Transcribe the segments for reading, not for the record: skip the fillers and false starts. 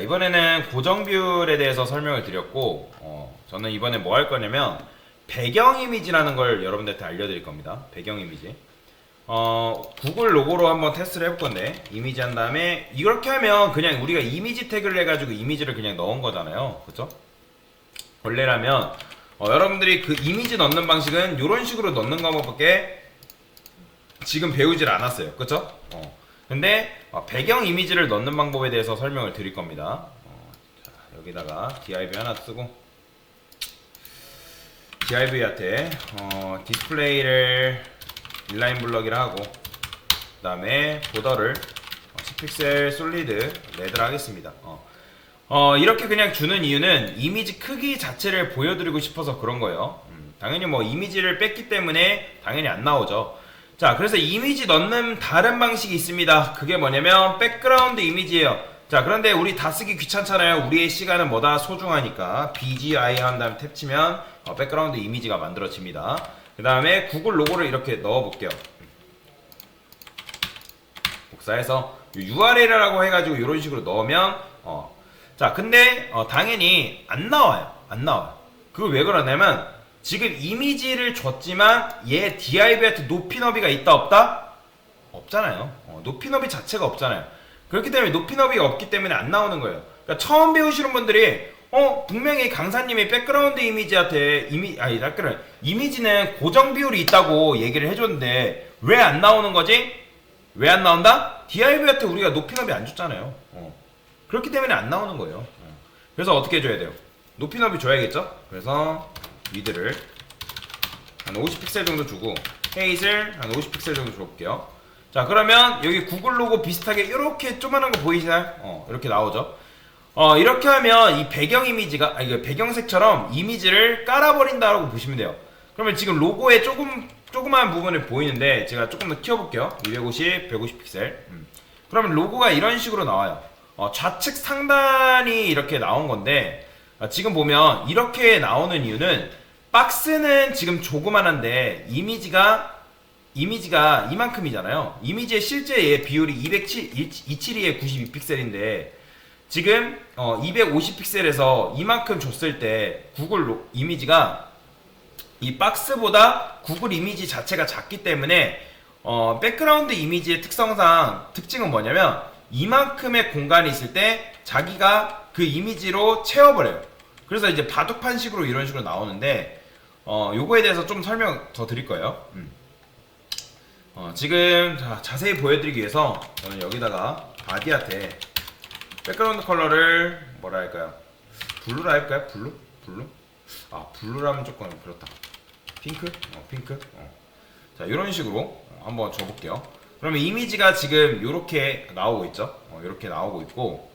이번에는 고정 비율에 대해서 설명을 드렸고, 저는 이번에 뭐 할 거냐면 배경 이미지라는 걸 여러분들한테 알려드릴 겁니다. 배경 이미지. 구글 로고로 한번 테스트를 해볼 건데, 이미지 한 다음에 이렇게 하면 그냥 우리가 이미지 태그를 해가지고 이미지를 그냥 넣은 거잖아요. 그쵸? 원래라면 여러분들이 그 이미지 넣는 방식은 이런 식으로 넣는 방법밖에 지금 배우질 않았어요. 그쵸? 근데 배경 이미지를 넣는 방법에 대해서 설명을 드릴 겁니다. 자, 여기다가 div 하나 쓰고 div한테 디스플레이를 인라인 블럭이라 하고, 그 다음에 보더를 10픽셀 솔리드 레드를 하겠습니다. 이렇게 그냥 주는 이유는 이미지 크기 자체를 보여드리고 싶어서 그런 거예요. 당연히 뭐 이미지를 뺐기 때문에 당연히 안 나오죠. 자, 그래서 이미지 넣는 다른 방식이 있습니다. 그게 뭐냐면 백그라운드 이미지예요. 자, 그런데 우리 다 쓰기 귀찮잖아요. 우리의 시간은 뭐다 소중하니까 BGI 한 다음에 탭 치면 백그라운드 이미지가 만들어집니다. 그 다음에 구글 로고를 이렇게 넣어 볼게요. 복사해서 URL이라고 해가지고 이런 식으로 넣으면 자, 근데 당연히 안 나와요. 안 나와요. 그거 왜 그러냐면 지금 이미지를 줬지만 얘 div한테 높이 너비가 있다 없다? 없잖아요. 높이 너비 자체가 없잖아요. 그렇기 때문에 높이 너비가 없기 때문에 안 나오는 거예요. 그러니까 처음 배우시는 분들이 분명히 강사님이 백그라운드 이미지한테 이미지는 고정 비율이 있다고 얘기를 해줬는데 왜 안 나오는 거지? 왜 안 나온다? div한테 우리가 높이 너비 안 줬잖아요. 그렇기 때문에 안 나오는 거예요. 그래서 어떻게 해줘야 돼요? 높이 너비 줘야겠죠? 그래서 위드를 한 50픽셀 정도 주고 헤이트를 한 50픽셀 정도 줘볼게요. 자, 그러면 여기 구글 로고 비슷하게 이렇게 조그만한 거 보이시나요? 이렇게 나오죠. 이렇게 하면 이 배경 이미지가 이거 배경색처럼 이미지를 깔아버린다라고 보시면 돼요. 그러면 지금 로고에 조그만 부분을 보이는데 제가 조금 더 키워볼게요. 250, 150픽셀. 그러면 로고가 이런 식으로 나와요. 좌측 상단이 이렇게 나온 건데 지금 보면 이렇게 나오는 이유는 박스는 지금 조그만한데 이미지가 이만큼이잖아요. 이미지의 실제 얘 비율이 272에 92픽셀인데 지금 250픽셀에서 이만큼 줬을 때 구글 이미지가 이 박스보다 구글 이미지 자체가 작기 때문에 백그라운드 이미지의 특징은 뭐냐면 이만큼의 공간이 있을 때 자기가 그 이미지로 채워버려요. 그래서 이제 바둑판식으로 이런 식으로 나오는데 요거에 대해서 좀 설명 더 드릴 거예요. 지금 자세히 보여드리기 위해서 저는 여기다가 바디한테 백그라운드 컬러를 뭐라 할까요? 블루라 할까요? 블루? 블루라면 조금 그렇다. 핑크? 핑크? 자, 이런 식으로 한번 줘볼게요. 그러면 이미지가 지금 요렇게 나오고 있죠? 요렇게 나오고 있고,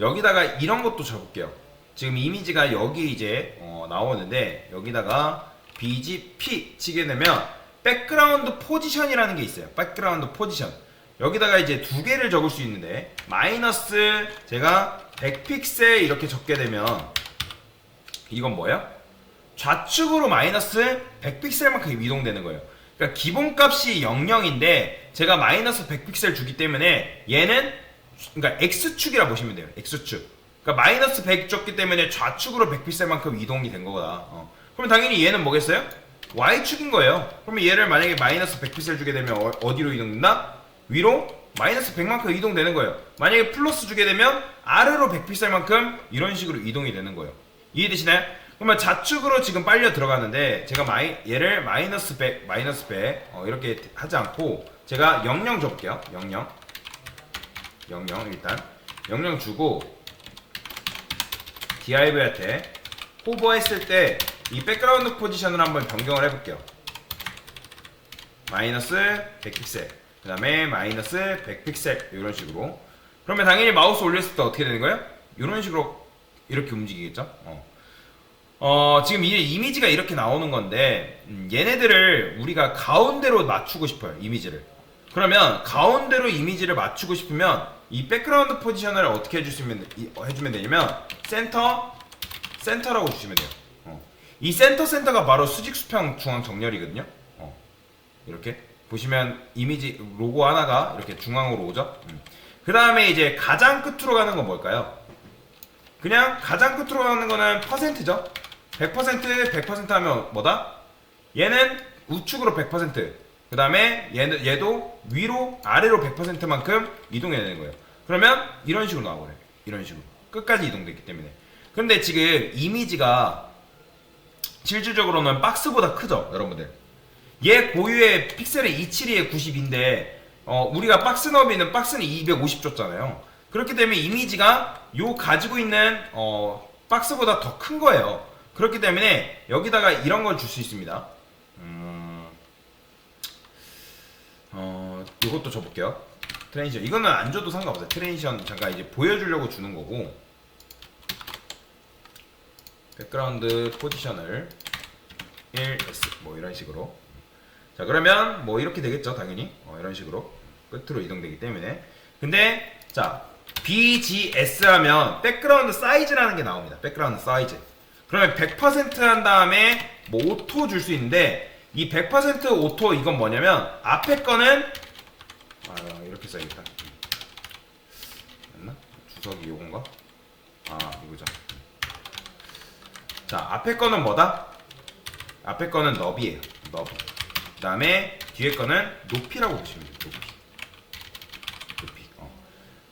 여기다가 이런 것도 줘볼게요. 지금 이미지가 여기 이제 나오는데 여기다가 BGP 치게 되면 백그라운드 포지션이라는 게 있어요. 백그라운드 포지션. 여기다가 이제 두 개를 적을 수 있는데 마이너스 제가 100픽셀 이렇게 적게 되면 이건 뭐예요? 좌측으로 마이너스 100픽셀만큼 이동되는 거예요. 그러니까 기본값이 00인데 제가 마이너스 100픽셀 주기 때문에 얘는 그러니까 X축이라 보시면 돼요. X축. 그러니까 마이너스 100 줬기 때문에 좌측으로 100픽셀만큼 이동이 된 거다. 그럼 당연히 얘는 뭐겠어요? Y축인 거예요. 그러면 얘를 만약에 마이너스 100픽셀 주게 되면 어디로 이동된다? 위로 마이너스 100만큼 이동되는 거예요. 만약에 플러스 주게 되면 아래로 100픽셀만큼 이런 식으로 이동이 되는 거예요. 이해되시나요? 그러면 좌측으로 지금 빨려 들어가는데 제가 얘를 마이너스 100 이렇게 하지 않고 제가 00 줘볼게요. 00 일단 00 주고 div한테 호버했을 때 이 백그라운드 포지션을 한번 변경을 해볼게요. 마이너스 100픽셀 그 다음에 마이너스 100픽셀 이런 식으로. 그러면 당연히 마우스 올렸을 때 어떻게 되는 거예요? 이런 식으로 이렇게 움직이겠죠. 지금 이 이미지가 이렇게 나오는 건데 얘네들을 우리가 가운데로 맞추고 싶어요. 이미지를. 그러면 가운데로 이미지를 맞추고 싶으면 이 백그라운드 포지션을 어떻게 해주면 되냐면 센터라고 주시면 돼요. 이 센터가 바로 수직 수평 중앙 정렬이거든요. 이렇게 보시면 이미지 로고 하나가 이렇게 중앙으로 오죠. 그 다음에 이제 가장 끝으로 가는 건 뭘까요? 그냥 가장 끝으로 가는 거는 퍼센트죠. 100% 하면 뭐다? 얘는 우측으로 100%, 그 다음에 얘도 위로 아래로 100%만큼 이동해야 되는 거예요. 그러면 이런 식으로 나와버려요. 이런 식으로 끝까지 이동됐기 때문에. 근데 지금 이미지가 실질적으로는 박스보다 크죠, 여러분들. 얘 고유의 픽셀의 272에 92인데 우리가 박스 너비는 박스는 250 줬잖아요. 그렇기 때문에 이미지가 요 가지고 있는 박스보다 더 큰 거예요. 그렇기 때문에 여기다가 이런 걸 줄 수 있습니다. 이것도 줘볼게요. 트랜지션. 이거는 안 줘도 상관없어요. 트랜지션 잠깐 이제 보여주려고 주는 거고. 백그라운드 포지션을 1S 뭐 이런 식으로. 자, 그러면 뭐 이렇게 되겠죠, 당연히. 이런 식으로 끝으로 이동되기 때문에. 근데 자, BGS 하면 백그라운드 사이즈라는 게 나옵니다. 백그라운드 사이즈. 그러면 100% 한 다음에 뭐 오토 줄 수 있는데, 이 100% 오토 이건 뭐냐면 앞에 거는 이렇게 써야겠다. 맞나? 주석이 요건가? 이거죠. 자, 앞에 거는 뭐다? 앞에 거는 너비예요. 너비. 그 다음에 뒤에 거는 높이라고 보시면 돼요. 높이.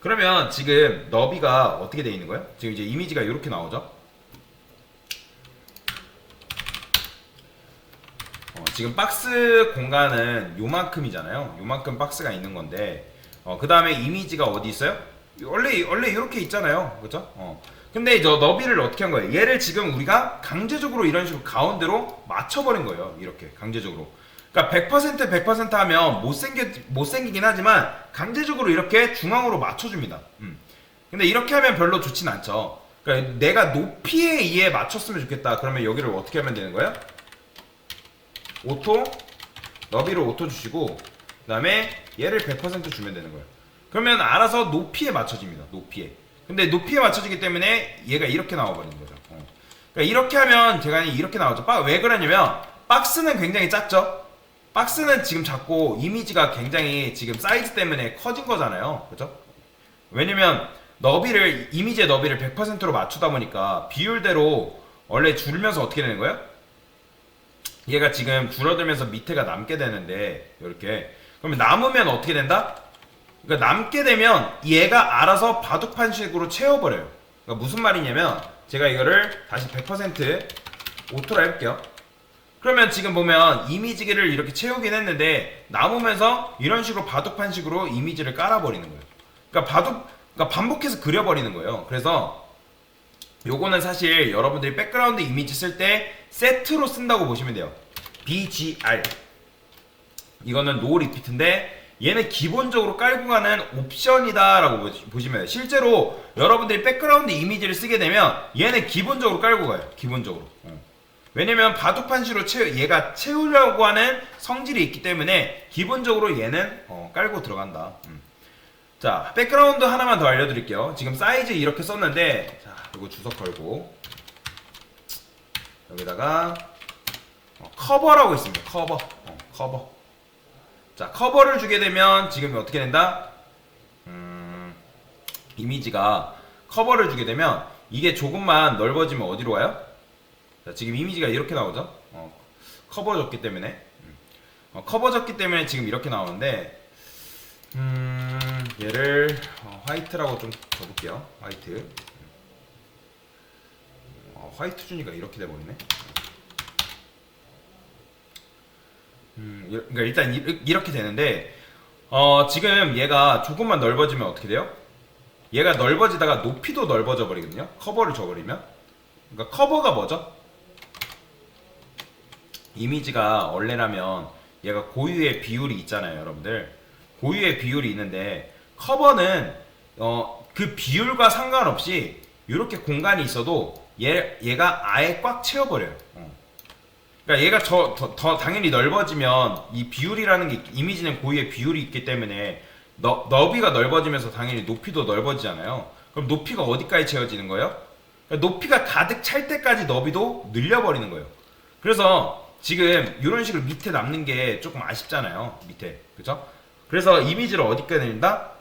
그러면 지금 너비가 어떻게 되어 있는 거예요? 지금 이제 이미지가 이렇게 나오죠? 지금 박스 공간은 요만큼이잖아요. 요만큼 박스가 있는 건데, 그 다음에 이미지가 어디 있어요? 원래 이렇게 있잖아요. 그죠? 근데 저 너비를 어떻게 한 거예요? 얘를 지금 우리가 강제적으로 이런 식으로 가운데로 맞춰버린 거예요. 이렇게 강제적으로. 그러니까 100% 하면 못생기긴 하지만 강제적으로 이렇게 중앙으로 맞춰줍니다. 근데 이렇게 하면 별로 좋진 않죠. 그러니까 내가 높이에 의해 맞췄으면 좋겠다. 그러면 여기를 어떻게 하면 되는 거예요? 오토, 너비를 오토 주시고, 그 다음에 얘를 100% 주면 되는 거예요. 그러면 알아서 높이에 맞춰집니다. 높이에. 근데 높이에 맞춰지기 때문에 얘가 이렇게 나와버리는 거죠. 그러니까 이렇게 하면 제가 이렇게 나오죠. 왜 그러냐면 박스는 굉장히 작죠. 박스는 지금 작고 이미지가 굉장히 지금 사이즈 때문에 커진 거잖아요. 그죠? 왜냐면 이미지의 너비를 100%로 맞추다 보니까 비율대로 원래 줄면서 어떻게 되는 거예요? 얘가 지금 줄어들면서 밑에가 남게 되는데, 이렇게. 그러면 남으면 어떻게 된다? 그러니까 남게 되면 얘가 알아서 바둑판식으로 채워버려요. 그러니까 무슨 말이냐면, 제가 이거를 다시 100% 오토로 해볼게요. 그러면 지금 보면 이미지를 이렇게 채우긴 했는데, 남으면서 이런 식으로 바둑판식으로 이미지를 깔아버리는 거예요. 그러니까 반복해서 그려버리는 거예요. 그래서 요거는 사실 여러분들이 백그라운드 이미지 쓸 때 세트로 쓴다고 보시면 돼요. BGR. 이거는 노 리피트인데 얘는 기본적으로 깔고 가는 옵션이다 라고 보시면 돼요. 실제로 여러분들이 백그라운드 이미지를 쓰게 되면 얘는 기본적으로 깔고 가요. 기본적으로. 왜냐면 바둑판식으로 얘가 채우려고 하는 성질이 있기 때문에 기본적으로 얘는 깔고 들어간다. 자, 백그라운드 하나만 더 알려드릴게요. 지금 사이즈 이렇게 썼는데, 자, 이거 주석 걸고 여기다가 커버라고 있습니다. 커버. 자, 커버를 주게 되면 지금 어떻게 된다? 이미지가 커버를 주게 되면 이게 조금만 넓어지면 어디로 가요? 자, 지금 이미지가 이렇게 나오죠? 커버 줬기 때문에. 커버 줬기 때문에 지금 이렇게 나오는데, 얘를 화이트라고 좀 줘볼게요. 화이트. 화이트 주니까 이렇게 돼버리네. 그러니까 일단 이렇게 되는데, 지금 얘가 조금만 넓어지면 어떻게 돼요? 얘가 넓어지다가 높이도 넓어져 버리거든요. 커버를 줘버리면. 그러니까 커버가 뭐죠? 이미지가 원래라면 얘가 고유의 비율이 있잖아요, 여러분들. 고유의 비율이 있는데 커버는 그 비율과 상관없이 이렇게 공간이 있어도 얘가 아예 꽉 채워버려요. 그러니까 얘가 더 당연히 넓어지면 이 비율이라는 게, 이미지는 고유의 비율이 있기 때문에 너비가 넓어지면서 당연히 높이도 넓어지잖아요. 그럼 높이가 어디까지 채워지는 거예요? 그러니까 높이가 가득 찰 때까지 너비도 늘려버리는 거예요. 그래서 지금 이런 식으로 밑에 남는 게 조금 아쉽잖아요. 밑에. 그죠? 그래서 이미지를 어디까지 늘린다?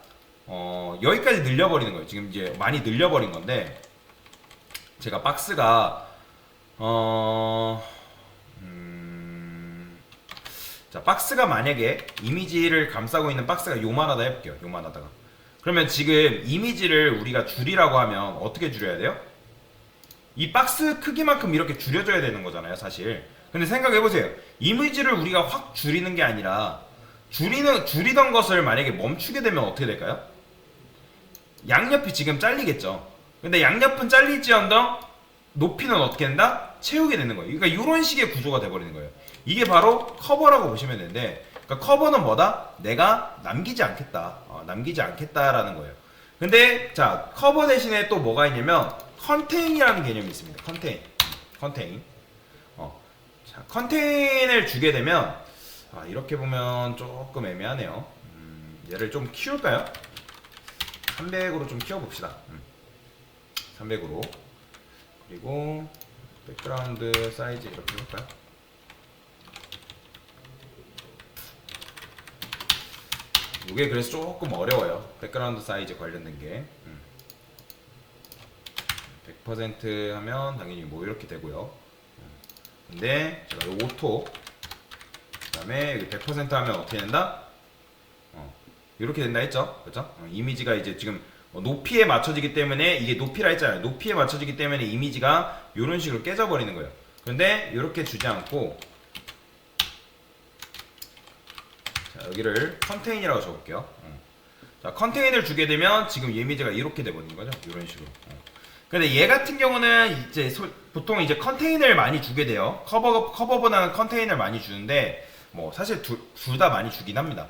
여기까지 늘려버리는 거예요. 지금 이제 많이 늘려버린 건데, 제가 박스가, 자, 박스가 만약에 이미지를 감싸고 있는 박스가 요만하다 해볼게요. 요만하다가. 그러면 지금 이미지를 우리가 줄이라고 하면 어떻게 줄여야 돼요? 이 박스 크기만큼 이렇게 줄여줘야 되는 거잖아요, 사실. 근데 생각해보세요. 이미지를 우리가 확 줄이는 게 아니라 줄이던 것을 만약에 멈추게 되면 어떻게 될까요? 양옆이 지금 잘리겠죠. 근데 양옆은 잘릴지언정 높이는 어떻게 된다? 채우게 되는 거예요. 그러니까 이런 식의 구조가 돼버리는 거예요. 이게 바로 커버라고 보시면 되는데, 그러니까 커버는 뭐다? 내가 남기지 않겠다. 남기지 않겠다라는 거예요. 근데 자, 커버 대신에 또 뭐가 있냐면 컨테인이라는 개념이 있습니다. 컨테인. 자, 컨테인을 주게 되면 이렇게 보면 조금 애매하네요. 얘를 좀 키울까요? 300으로 좀 키워봅시다. 300으로. 그리고 백그라운드 사이즈 이렇게 해볼까요? 이게 그래서 조금 어려워요. 백그라운드 사이즈 관련된 게. 100% 하면 당연히 뭐 이렇게 되고요. 근데 제가 요 오토, 그 다음에 여기 100% 하면 어떻게 된다? 이렇게 된다 했죠? 그죠? 이미지가 이제 지금 높이에 맞춰지기 때문에, 이게 높이라 했잖아요. 높이에 맞춰지기 때문에 이미지가 이런 식으로 깨져버리는 거예요. 그런데 이렇게 주지 않고, 자, 여기를 컨테인이라고 적을게요. 자, 컨테인을 주게 되면 지금 이미지가 이렇게 돼버리는 거죠. 이런 식으로. 근데 얘 같은 경우는 이제 보통 이제 컨테인을 많이 주게 돼요. 커버보다는 컨테인을 많이 주는데, 뭐 사실 둘 다 많이 주긴 합니다.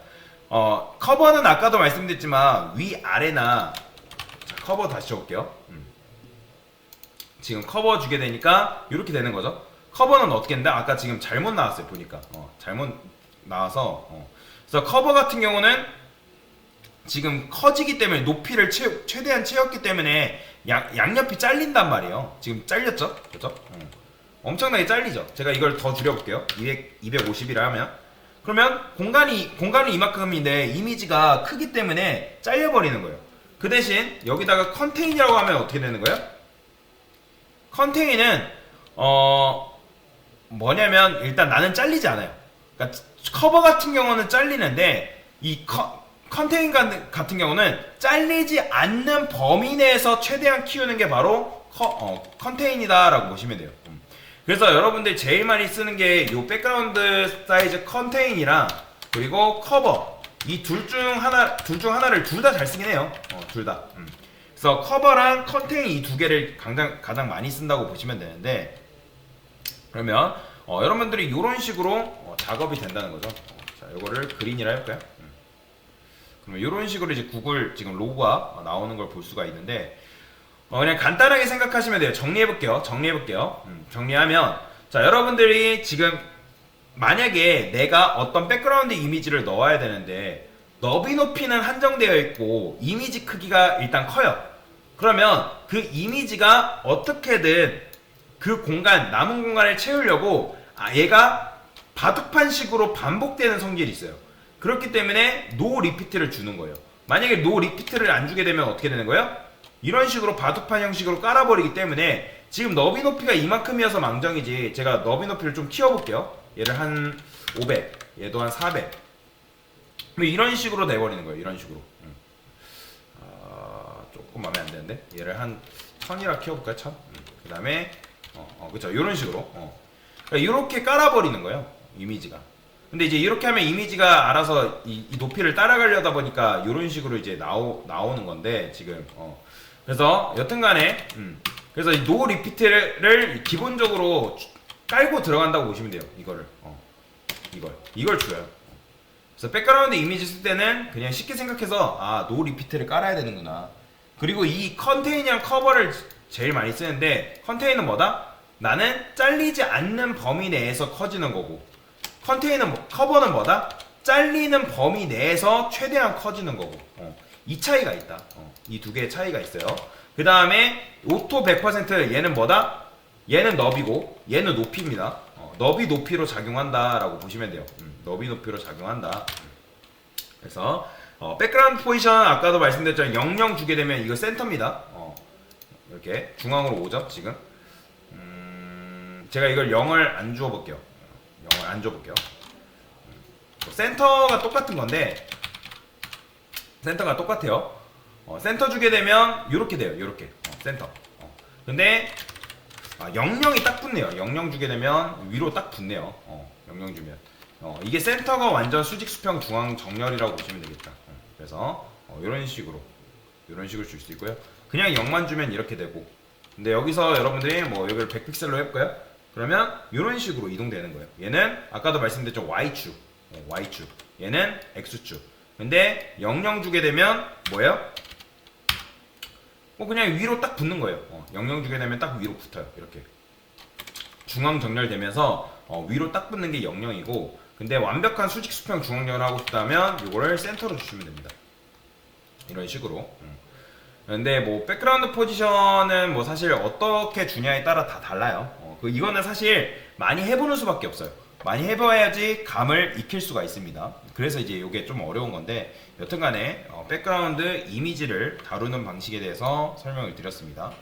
커버는 아까도 말씀드렸지만 위아래나, 자, 커버 다시 적을게요. 지금 커버 주게 되니까 이렇게 되는 거죠. 커버는 어떻게 된다? 아까 지금 잘못 나왔어요. 보니까 잘못 나와서 그래서 커버 같은 경우는 지금 커지기 때문에 높이를 최대한 채웠기 때문에 양옆이 잘린단 말이에요. 지금 잘렸죠? 그죠? 엄청나게 잘리죠. 제가 이걸 더 줄여볼게요. 250이라 하면, 그러면 공간이 이만큼인데 이미지가 크기 때문에 잘려버리는 거예요. 그 대신 여기다가 컨테인이라고 하면 어떻게 되는 거예요? 컨테인은 뭐냐면 일단 나는 잘리지 않아요. 그러니까 커버 같은 경우는 잘리는데 이 컨테인 같은 경우는 잘리지 않는 범위 내에서 최대한 키우는 게 바로 컨테인이다라고 보시면 돼요. 그래서 여러분들 제일 많이 쓰는 게 이 백그라운드 사이즈 컨테인이랑 그리고 커버, 이 둘 중 하나를 둘 다 잘 쓰긴 해요. 둘 다. 그래서 커버랑 컨테인 이 두 개를 가장 많이 쓴다고 보시면 되는데, 그러면 여러분들이 이런 식으로 작업이 된다는 거죠. 자, 이거를 그린이라 해볼까요? 그러면 이런 식으로 이제 구글 지금 로고가 나오는 걸 볼 수가 있는데, 그냥 간단하게 생각하시면 돼요. 정리해볼게요. 정리하면, 자, 여러분들이 지금 만약에 내가 어떤 백그라운드 이미지를 넣어야 되는데 너비 높이는 한정되어 있고 이미지 크기가 일단 커요. 그러면 그 이미지가 어떻게든 그 남은 공간을 채우려고 얘가 바둑판식으로 반복되는 성질이 있어요. 그렇기 때문에 노 리피트를 주는 거예요. 만약에 노 리피트를 안 주게 되면 어떻게 되는 거예요? 이런 식으로 바둑판 형식으로 깔아버리기 때문에 지금 너비 높이가 이만큼이어서 망정이지, 제가 너비 높이를 좀 키워볼게요. 얘를 한 500, 얘도 한 400. 이런 식으로 돼버리는 거예요. 이런 식으로. 조금 마음에 안 드는데 얘를 한 1000이라 키워볼까요? 1000. 그 다음에 그쵸, 이런 식으로 그러니까 이렇게 깔아버리는 거예요. 이미지가. 근데 이제 이렇게 하면 이미지가 알아서 이 높이를 따라가려다 보니까 이런 식으로 이제 나오는 건데 지금 그래서 여튼간에 그래서 이 노 리피트를 기본적으로 깔고 들어간다고 보시면 돼요. 이걸 줘요. 그래서 백그라운드 이미지 쓸 때는 그냥 쉽게 생각해서 노 리피트를 깔아야 되는구나. 그리고 이 컨테인이랑 커버를 제일 많이 쓰는데, 컨테인은 뭐다? 나는 잘리지 않는 범위 내에서 커지는 거고, 커버는 뭐다? 잘리는 범위 내에서 최대한 커지는 거고. 이 차이가 있다. 이 두 개의 차이가 있어요. 그 다음에 오토 100% 얘는 뭐다? 얘는 너비고 얘는 높이입니다. 너비 높이로 작용한다라고 보시면 돼요. 너비 높이로 작용한다. 그래서 백그라운드 포지션 아까도 말씀드렸지만 00 주게 되면 이거 센터입니다. 이렇게 중앙으로 오죠 지금. 제가 이걸 0을 안 주어 볼게요. 0을 안 줘 볼게요. 센터가 똑같은 건데 센터가 똑같아요. 센터 주게 되면 이렇게 돼요. 이렇게 센터. 근데 00이 딱 붙네요. 00 주게 되면 위로 딱 붙네요. 00 주면 이게 센터가 완전 수직 수평 중앙 정렬이라고 보시면 되겠다. 그래서 이런 식으로 줄 수 있고요. 그냥 0만 주면 이렇게 되고. 근데 여기서 여러분들이 뭐 여기를 100픽셀로 해볼까요? 그러면 이런 식으로 이동되는 거예요. 얘는 아까도 말씀드렸죠. Y축. Y축. 얘는 X축. 근데 00 주게 되면 뭐예요? 그냥 위로 딱 붙는 거예요. 00 주게 되면 딱 위로 붙어요. 이렇게. 중앙 정렬되면서 위로 딱 붙는 게 00이고, 근데 완벽한 수직 수평 중앙 정렬을 하고 싶다면 이거를 센터로 주시면 됩니다. 이런 식으로. 근데 뭐 백그라운드 포지션은 뭐 사실 어떻게 주냐에 따라 다 달라요. 이거는 사실 많이 해보는 수밖에 없어요. 많이 해봐야지 감을 익힐 수가 있습니다. 그래서 이제 이게 좀 어려운 건데, 여튼간에 백그라운드 이미지를 다루는 방식에 대해서 설명을 드렸습니다.